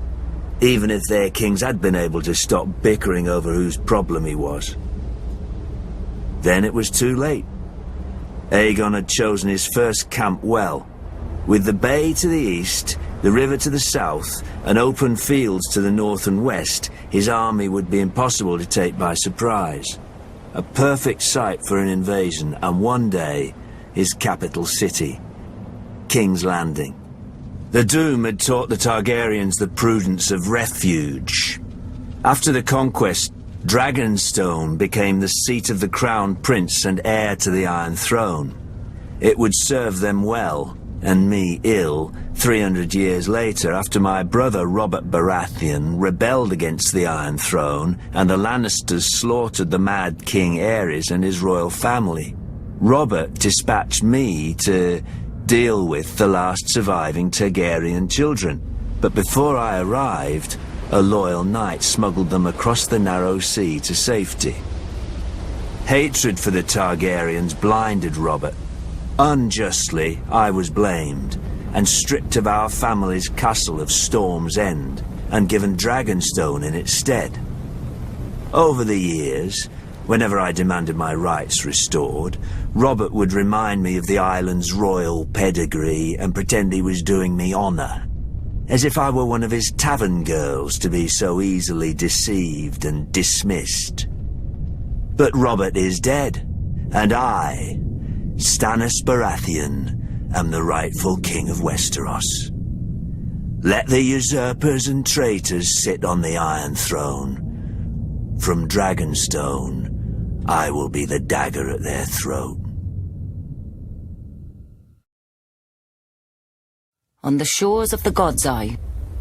even if their kings had been able to stop bickering over whose problem he was. Then it was too late. Aegon had chosen his first camp well. With the bay to the east, the river to the south, and open fields to the north and west, his army would be impossible to take by surprise. A perfect site for an invasion, and one day, his capital city, King's Landing. The Doom had taught the Targaryens the prudence of refuge. After the conquest, Dragonstone became the seat of the crown prince and heir to the Iron Throne. It would serve them well, and me ill 300 years later after my brother Robert Baratheon rebelled against the Iron Throne and the Lannisters slaughtered the Mad King Aerys and his royal family. Robert dispatched me to deal with the last surviving Targaryen children, but before I arrived, a loyal knight smuggled them across the narrow sea to safety. Hatred for the Targaryens blinded Robert. Unjustly, I was blamed, and stripped of our family's castle of Storm's End, and given Dragonstone in its stead. Over the years, whenever I demanded my rights restored, Robert would remind me of the island's royal pedigree and pretend he was doing me honor, as if I were one of his tavern girls to be so easily deceived and dismissed. But Robert is dead, and I, Stannis Baratheon, am the rightful king of Westeros. Let the usurpers and traitors sit on the Iron Throne. From Dragonstone, I will be the dagger at their throat. On the shores of the God's Eye,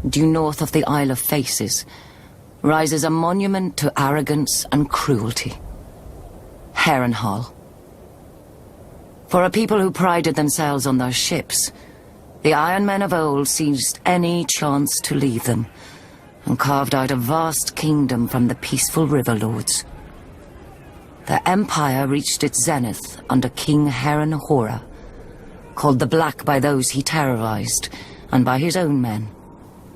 due north of the Isle of Faces, rises a monument to arrogance and cruelty. Harrenhal. For a people who prided themselves on their ships, the Iron Men of old seized any chance to leave them, and carved out a vast kingdom from the peaceful river lords. Their empire reached its zenith under King Harrenhal, called the Black by those he terrorized, and by his own men,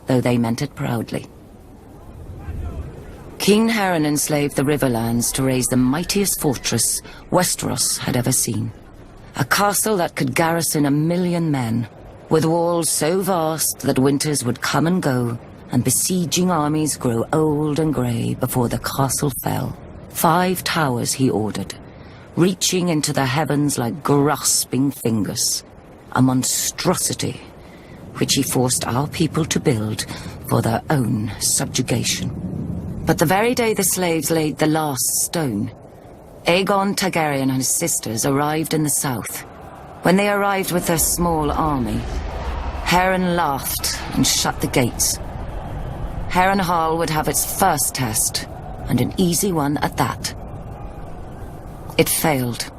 though they meant it proudly. King Harren enslaved the Riverlands to raise the mightiest fortress Westeros had ever seen. A castle that could garrison 1 million men, with walls so vast that winters would come and go, and besieging armies grow old and grey before the castle fell. 5 towers he ordered, reaching into the heavens like grasping fingers. A monstrosity which he forced our people to build for their own subjugation. But the very day the slaves laid the last stone, Aegon Targaryen and his sisters arrived in the south. When they arrived with their small army, Harren laughed and shut the gates. Harrenhal would have its first test, and an easy one at that. It failed.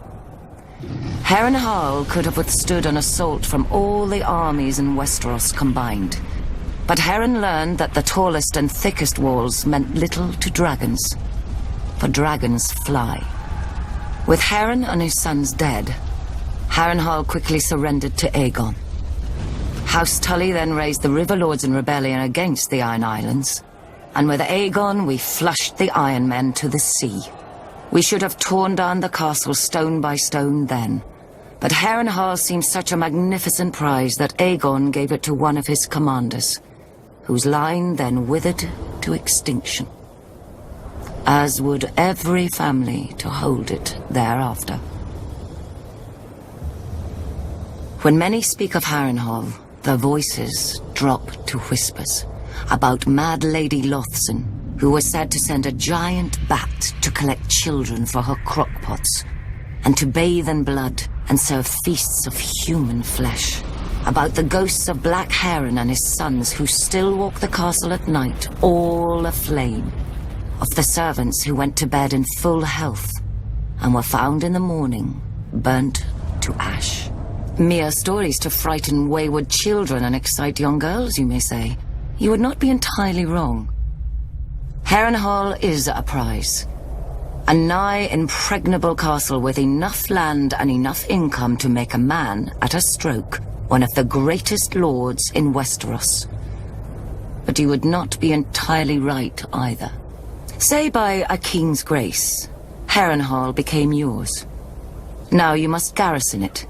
Harrenhal could have withstood an assault from all the armies in Westeros combined. But Harren learned that the tallest and thickest walls meant little to dragons, for dragons fly. With Harren and his sons dead, Harrenhal quickly surrendered to Aegon. House Tully then raised the River Lords in rebellion against the Iron Islands, and with Aegon we flushed the Iron Men to the sea. We should have torn down the castle stone by stone then, but Harrenhal seemed such a magnificent prize that Aegon gave it to one of his commanders, whose line then withered to extinction, as would every family to hold it thereafter. When many speak of Harrenhal, their voices drop to whispers about Mad Lady Lothson, who was said to send a giant bat to collect children for her crockpots, and to bathe in blood and serve feasts of human flesh. About the ghosts of Black Harren and his sons who still walk the castle at night, all aflame. Of the servants who went to bed in full health, and were found in the morning, burnt to ash. Mere stories to frighten wayward children and excite young girls, you may say. You would not be entirely wrong. Harrenhal is a prize. A nigh impregnable castle with enough land and enough income to make a man, at a stroke, one of the greatest lords in Westeros. But you would not be entirely right either. Say by a king's grace, Harrenhal became yours. Now you must garrison it.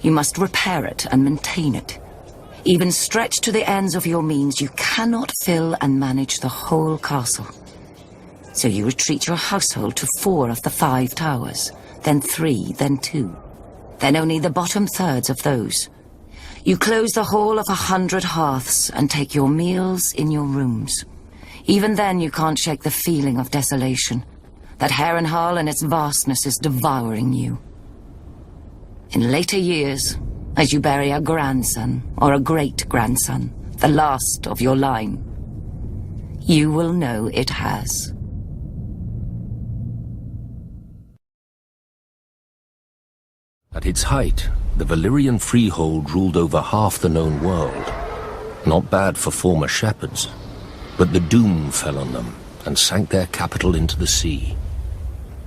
You must repair it and maintain it. Even stretched to the ends of your means, you cannot fill and manage the whole castle. So you retreat your household to 4 of the 5 towers, then 3, then 2, then only the bottom thirds of those. You close the whole of 100 hearths and take your meals in your rooms. Even then you can't shake the feeling of desolation, that Harrenhal and its vastness is devouring you. In later years, as you bury a grandson or a great-grandson, the last of your line. You will know it has. At its height, the Valyrian freehold ruled over half the known world. Not bad for former shepherds, but the doom fell on them and sank their capital into the sea.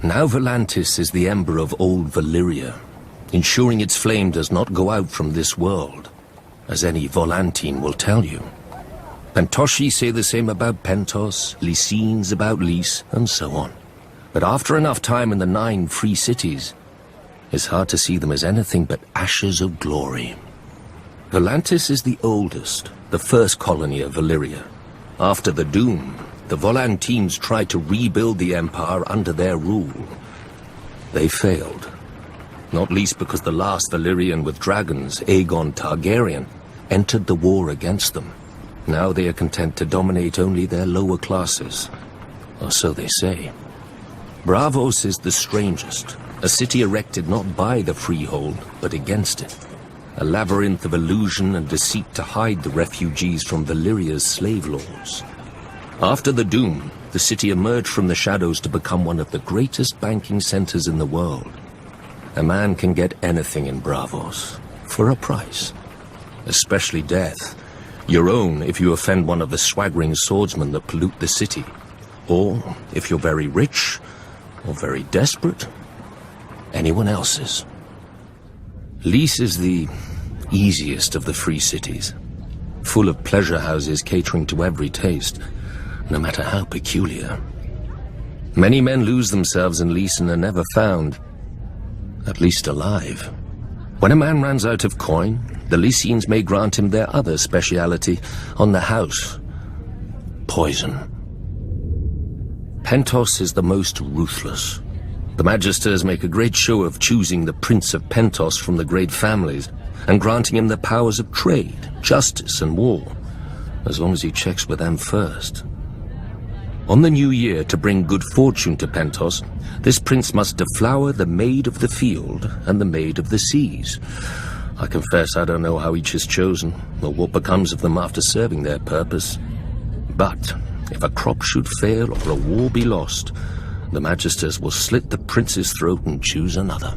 Now Volantis is the ember of old Valyria, ensuring its flame does not go out from this world, as any Volantine will tell you. Pentoshi say the same about Pentos, Lycines about Lys, and so on. But after enough time in the 9 free cities, it's hard to see them as anything but ashes of glory. Volantis is the oldest, the first colony of Valyria. After the Doom, the Volantines tried to rebuild the empire under their rule. They failed. Not least because the last Valyrian with dragons, Aegon Targaryen, entered the war against them. Now they are content to dominate only their lower classes. Or so they say. Braavos is the strangest, a city erected not by the freehold, but against it. A labyrinth of illusion and deceit to hide the refugees from Valyria's slave lords. After the Doom, the city emerged from the shadows to become one of the greatest banking centers in the world. A man can get anything in Braavos, for a price. Especially death. Your own if you offend one of the swaggering swordsmen that pollute the city. Or, if you're very rich, or very desperate, anyone else's. Lys is the easiest of the free cities, full of pleasure houses catering to every taste, no matter how peculiar. Many men lose themselves in Lys and are never found, at least alive. When a man runs out of coin, the Lysines may grant him their other speciality on the house: poison. Pentos is the most ruthless. The Magisters make a great show of choosing the Prince of Pentos from the great families and granting him the powers of trade, justice, and war, as long as he checks with them first. On the new year, to bring good fortune to Pentos, this prince must deflower the Maid of the Field and the Maid of the Seas. I confess I don't know how each is chosen, or what becomes of them after serving their purpose. But if a crop should fail or a war be lost, the Magisters will slit the prince's throat and choose another.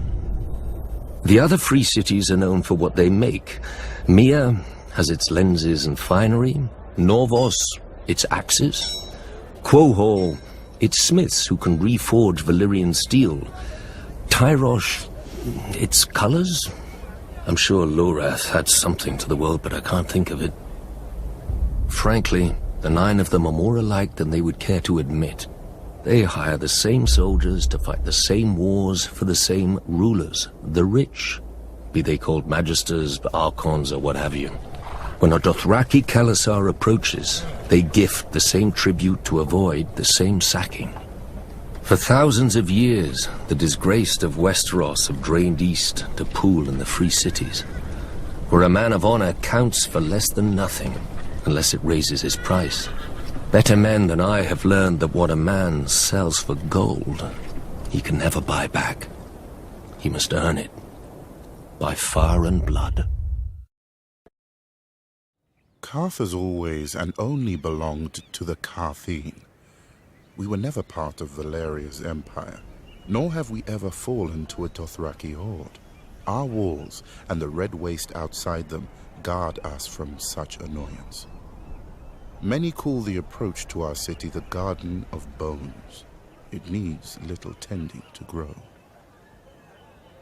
The other free cities are known for what they make. Mia has its lenses and finery, Norvos its axes, Quohor its smiths who can reforge Valyrian steel, Tyrosh its colors. I'm sure Lorath had something to the world, but I can't think of it. Frankly, the 9 of them are more alike than they would care to admit. They hire the same soldiers to fight the same wars for the same rulers, the rich, be they called Magisters, Archons, or what have you. When a Dothraki Khalasar approaches, they gift the same tribute to avoid the same sacking. For thousands of years, the disgraced of Westeros have drained east to pool in the free cities, where a man of honor counts for less than nothing, unless it raises his price. Better men than I have learned that what a man sells for gold, he can never buy back. He must earn it, by fire and blood. Qarth has always and only belonged to the Qarthine. We were never part of Valeria's empire, nor have we ever fallen to a Dothraki horde. Our walls and the red waste outside them guard us from such annoyance. Many call the approach to our city the Garden of Bones. It needs little tending to grow.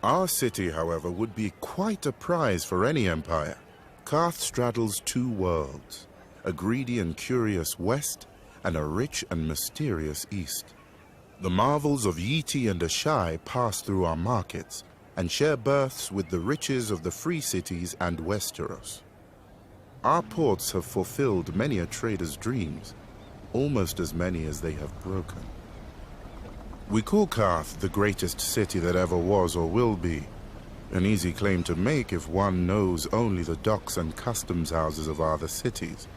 Our city, however, would be quite a prize for any empire. Qarth straddles 2 worlds, a greedy and curious west, and a rich and mysterious east. The marvels of Yiti and Ashai pass through our markets, and share berths with the riches of the free cities and Westeros. Our ports have fulfilled many a trader's dreams, almost as many as they have broken. We call Qarth the greatest city that ever was or will be. An easy claim to make if one knows only the docks and customs houses of other cities.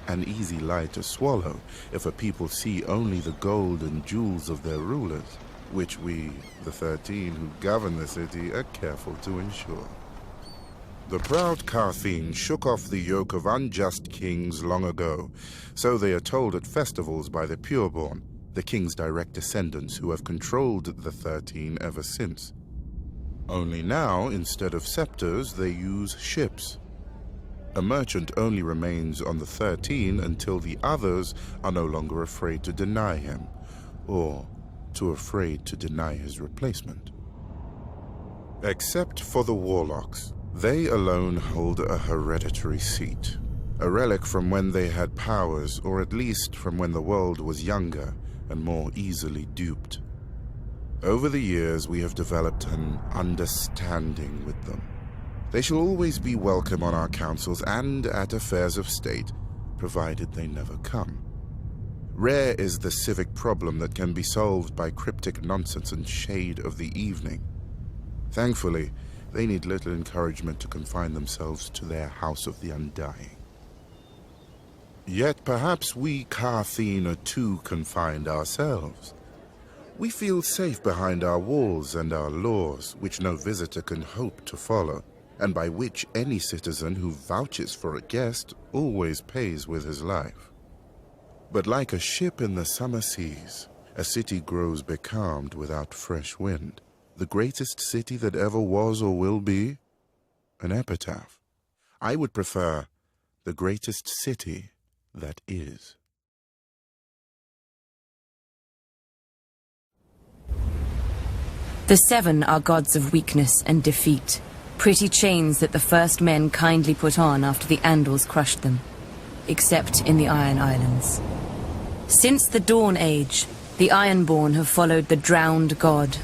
An easy lie to swallow if a people see only the gold and jewels of their rulers, which we, the 13 who govern the city, are careful to ensure. The proud Qartheen shook off the yoke of unjust kings long ago, so they are told at festivals by the pureborn, the king's direct descendants who have controlled the 13 ever since. Only now, instead of scepters, they use ships. A merchant only remains on the 13 until the others are no longer afraid to deny him, or too afraid to deny his replacement. Except for the warlocks, they alone hold a hereditary seat, a relic from when they had powers, or at least from when the world was younger and more easily duped. Over the years, we have developed an understanding with them. They shall always be welcome on our councils and at affairs of state, provided they never come. Rare is the civic problem that can be solved by cryptic nonsense and shade of the evening. Thankfully, they need little encouragement to confine themselves to their House of the Undying. Yet perhaps we Qartheen are too confined ourselves. We feel safe behind our walls and our laws, which no visitor can hope to follow, and by which any citizen who vouches for a guest always pays with his life. But like a ship in the summer seas, a city grows becalmed without fresh wind. The greatest city that ever was or will be? An epitaph. I would prefer the greatest city that is. The Seven are gods of weakness and defeat, pretty chains that the first men kindly put on after the Andals crushed them, except in the Iron Islands. Since the Dawn Age, the Ironborn have followed the drowned god,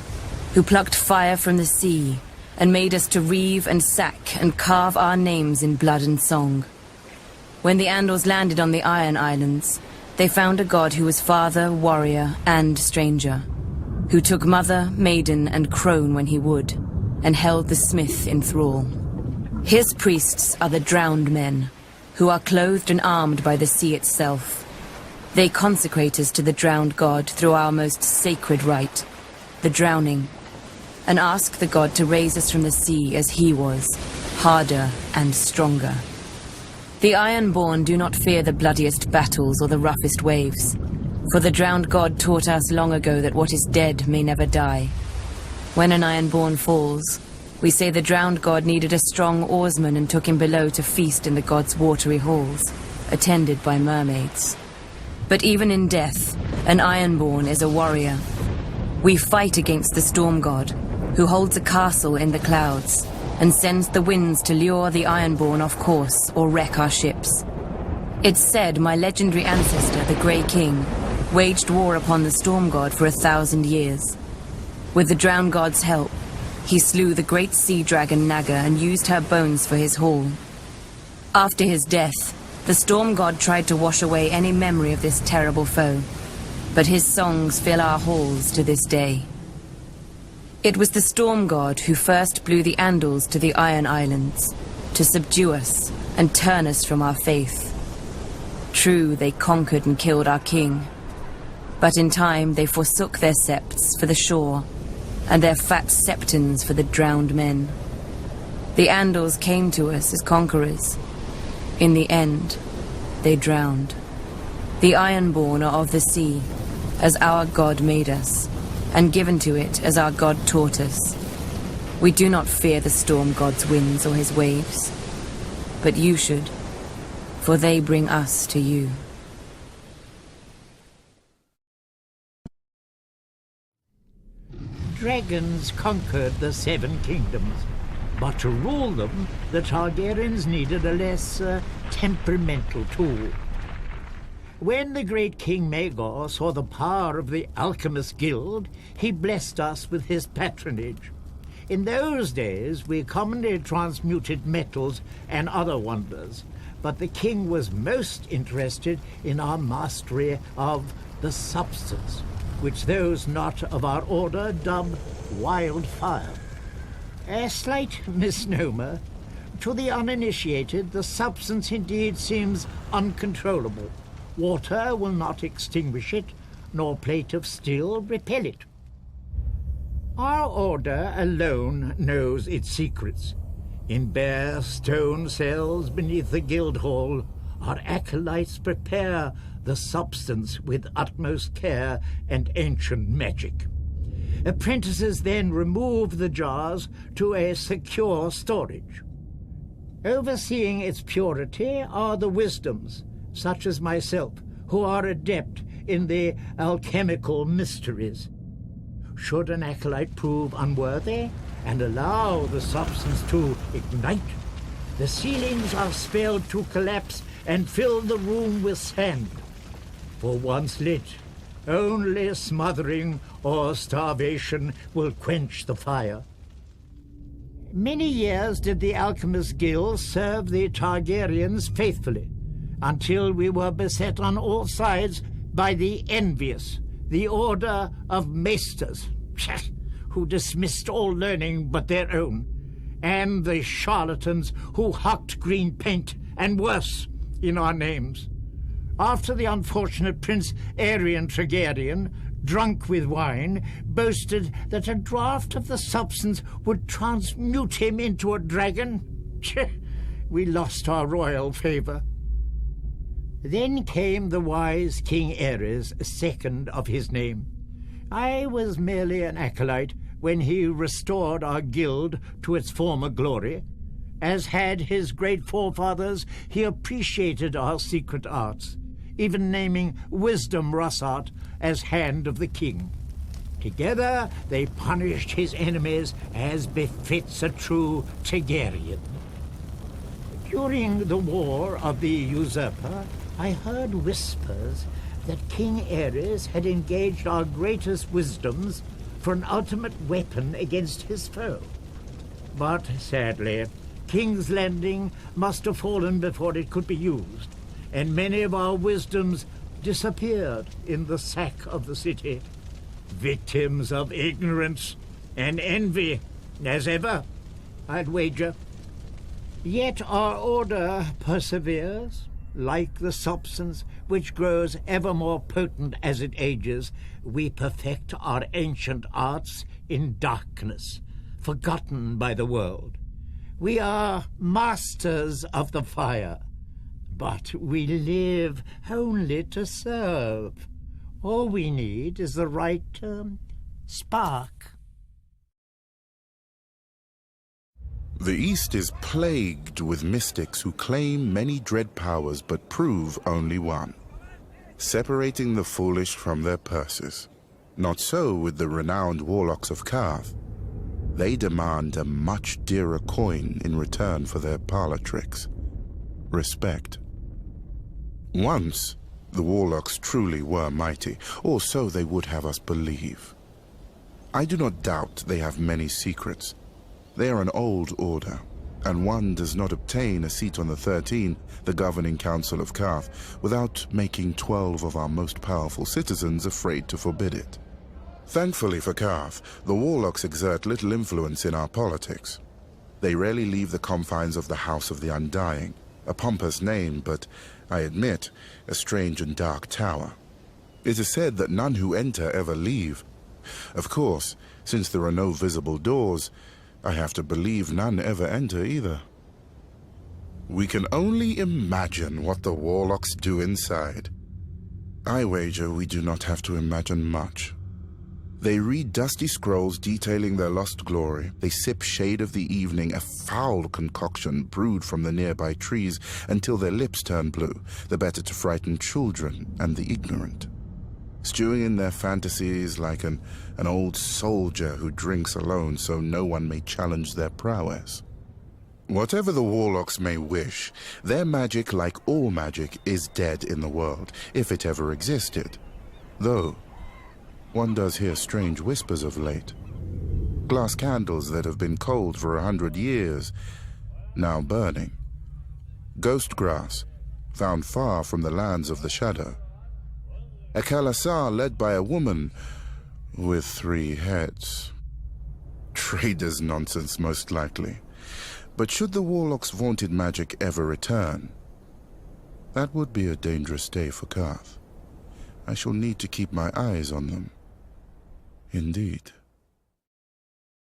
who plucked fire from the sea and made us to reave and sack and carve our names in blood and song. When the Andals landed on the Iron Islands, they found a god who was father, warrior, and stranger, who took mother, maiden, and crone when he would, and held the smith in thrall. His priests are the drowned men, who are clothed and armed by the sea itself. They consecrate us to the drowned god through our most sacred rite, the drowning, and ask the god to raise us from the sea as he was, harder and stronger. The Ironborn do not fear the bloodiest battles or the roughest waves, for the drowned god taught us long ago that what is dead may never die. When an Ironborn falls, we say the drowned god needed a strong oarsman and took him below to feast in the god's watery halls, attended by mermaids. But even in death, an Ironborn is a warrior. We fight against the storm god, who holds a castle in the clouds, and sends the winds to lure the Ironborn off course or wreck our ships. It's said my legendary ancestor, the Grey King, waged war upon the storm god for 1,000 years. With the drowned god's help, he slew the great sea dragon Naga and used her bones for his haul. After his death, the storm god tried to wash away any memory of this terrible foe, but his songs fill our halls to this day. It was the storm god who first blew the Andals to the Iron Islands, to subdue us and turn us from our faith. True, they conquered and killed our king, but in time they forsook their septs for the shore, and their fat septons for the drowned men. The Andals came to us as conquerors. In the end, they drowned. The Ironborn are of the sea, as our god made us, and given to it as our god taught us. We do not fear the storm god's winds or his waves, but you should, for they bring us to you. Dragons conquered the Seven Kingdoms, but to rule them, the Targaryens needed a less temperamental tool. When the great King Maegor saw the power of the Alchemist Guild, he blessed us with his patronage. In those days, we commonly transmuted metals and other wonders, but the king was most interested in our mastery of the substance, which those not of our order dub wildfire. A slight misnomer. To the uninitiated, the substance indeed seems uncontrollable. Water will not extinguish it, nor plate of steel repel it. Our order alone knows its secrets. In bare stone cells beneath the guild hall, our acolytes prepare the substance with utmost care and ancient magic. Apprentices then remove the jars to a secure storage. Overseeing its purity are the wisdoms, such as myself, who are adept in the alchemical mysteries. Should an acolyte prove unworthy and allow the substance to ignite, the ceilings are spelled to collapse and fill the room with sand. For once lit, only smothering or starvation will quench the fire. Many years did the Alchemist Guild serve the Targaryens faithfully, until we were beset on all sides by the envious, the Order of Maesters, who dismissed all learning but their own, and the charlatans who hucked green paint and worse in our names. After the unfortunate Prince Aerion Targaryen, drunk with wine, boasted that a draught of the substance would transmute him into a dragon, we lost our royal favor. Then came the wise King Aerys, second of his name. I was merely an acolyte when he restored our guild to its former glory. As had his great forefathers, he appreciated our secret arts, even naming Wisdom Rossart as Hand of the King. Together they punished his enemies as befits a true Targaryen. During the War of the Usurper, I heard whispers that King Aerys had engaged our greatest wisdoms for an ultimate weapon against his foe. But sadly, King's Landing must have fallen before it could be used, and many of our wisdoms disappeared in the sack of the city, victims of ignorance and envy, as ever, I'd wager. Yet our order perseveres. Like the substance, which grows ever more potent as it ages, we perfect our ancient arts in darkness, forgotten by the world. We are masters of the fire, but we live only to serve. All we need is the right spark. The East is plagued with mystics who claim many dread powers but prove only one, separating the foolish from their purses. Not so with the renowned warlocks of Qarth. They demand a much dearer coin in return for their parlor tricks: respect. Once, the warlocks truly were mighty, or so they would have us believe. I do not doubt they have many secrets. They are an old order, and one does not obtain a seat on the 13, the governing council of Qarth, without making 12 of our most powerful citizens afraid to forbid it. Thankfully for Qarth, the warlocks exert little influence in our politics. They rarely leave the confines of the House of the Undying, a pompous name, but, I admit, a strange and dark tower. It is said that none who enter ever leave. Of course, since there are no visible doors, I have to believe none ever enter either. We can only imagine what the warlocks do inside. I wager we do not have to imagine much. They read dusty scrolls detailing their lost glory. They sip shade of the evening, a foul concoction brewed from the nearby trees, until their lips turn blue, the better to frighten children and the ignorant. Stewing in their fantasies like an old soldier who drinks alone so no one may challenge their prowess. Whatever the warlocks may wish, their magic, like all magic, is dead in the world, if it ever existed. Though, one does hear strange whispers of late. Glass candles that have been cold for 100 years, now burning. Ghost grass, found far from the lands of the shadow. A Khalasar led by a woman with 3 heads. Traders' nonsense, most likely. But should the warlock's vaunted magic ever return, that would be a dangerous day for Qarth. I shall need to keep my eyes on them. Indeed.